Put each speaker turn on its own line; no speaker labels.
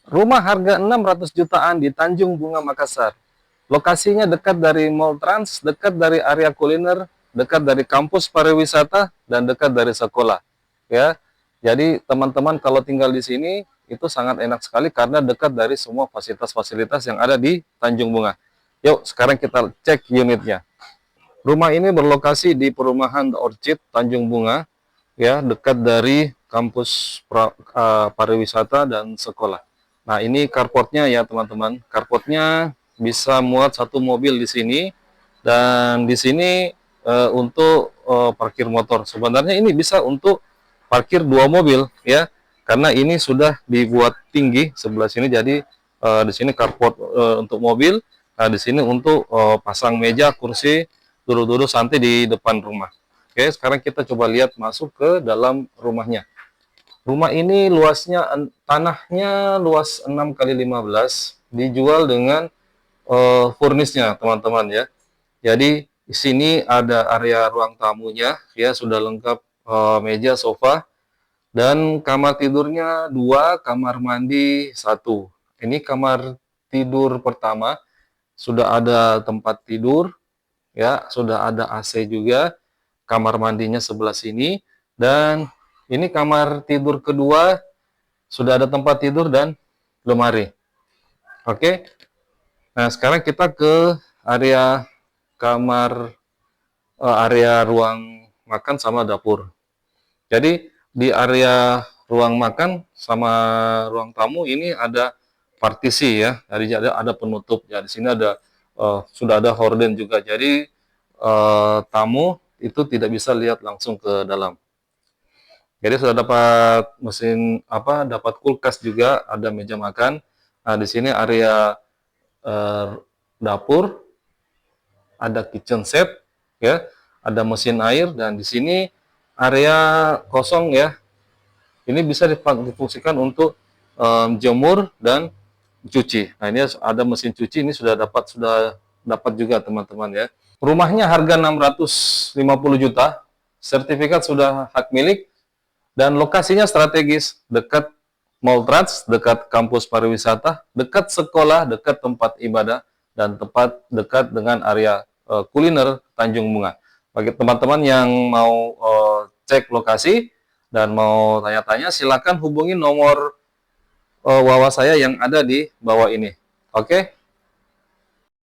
Rumah harga 600 jutaan di Tanjung Bunga, Makassar. Lokasinya dekat dari Mall Trans, dekat dari area kuliner, dekat dari kampus pariwisata, dan dekat dari sekolah. Ya, jadi teman-teman kalau tinggal di sini itu sangat enak sekali karena dekat dari semua fasilitas-fasilitas yang ada di Tanjung Bunga. Yuk, sekarang kita cek unitnya. Rumah ini berlokasi di perumahan The Orchid, Tanjung Bunga, ya, dekat dari kampus pariwisata dan sekolah. Nah, ini carportnya ya teman-teman. Carportnya bisa muat satu mobil di sini, dan di sini untuk parkir motor. Sebenarnya ini bisa untuk parkir dua mobil ya, karena ini sudah dibuat tinggi sebelah sini. Jadi di sini carport untuk mobil. Nah, di sini untuk pasang meja, kursi, duduk-duduk santai di depan rumah. Oke, sekarang kita coba lihat masuk ke dalam rumahnya. Rumah ini luasnya, tanahnya luas 6 kali 15, dijual dengan furnisnya teman-teman ya. Jadi di sini ada area ruang tamunya ya, sudah lengkap meja, sofa, dan kamar tidurnya 2, kamar mandi 1. Ini kamar tidur pertama, sudah ada tempat tidur ya, sudah ada AC juga. Kamar mandinya sebelah sini, dan ini kamar tidur kedua, sudah ada tempat tidur dan lemari. Oke. Nah, sekarang kita ke area kamar, area ruang makan sama dapur. Jadi di area ruang makan sama ruang tamu ini ada partisi ya. Jadi ada penutup. Ya, di sini ada sudah ada horden juga. Jadi tamu itu tidak bisa lihat langsung ke dalam. Jadi sudah dapat mesin apa, dapat kulkas juga, ada meja makan. Nah, di sini area eh, dapur, ada kitchen set, ya, ada mesin air, dan di sini area kosong ya. Ini bisa difungsikan untuk jemur dan cuci. Nah, ini ada mesin cuci, ini sudah dapat juga teman-teman ya. Rumahnya harga 650 juta, sertifikat sudah hak milik, dan lokasinya strategis, dekat Mall Trans, dekat kampus pariwisata, dekat sekolah, dekat tempat ibadah, dan tepat dekat dengan area kuliner Tanjung Bunga. Bagi teman-teman yang mau cek lokasi dan mau tanya-tanya, silakan hubungi nomor wawa saya yang ada di bawah ini. Oke?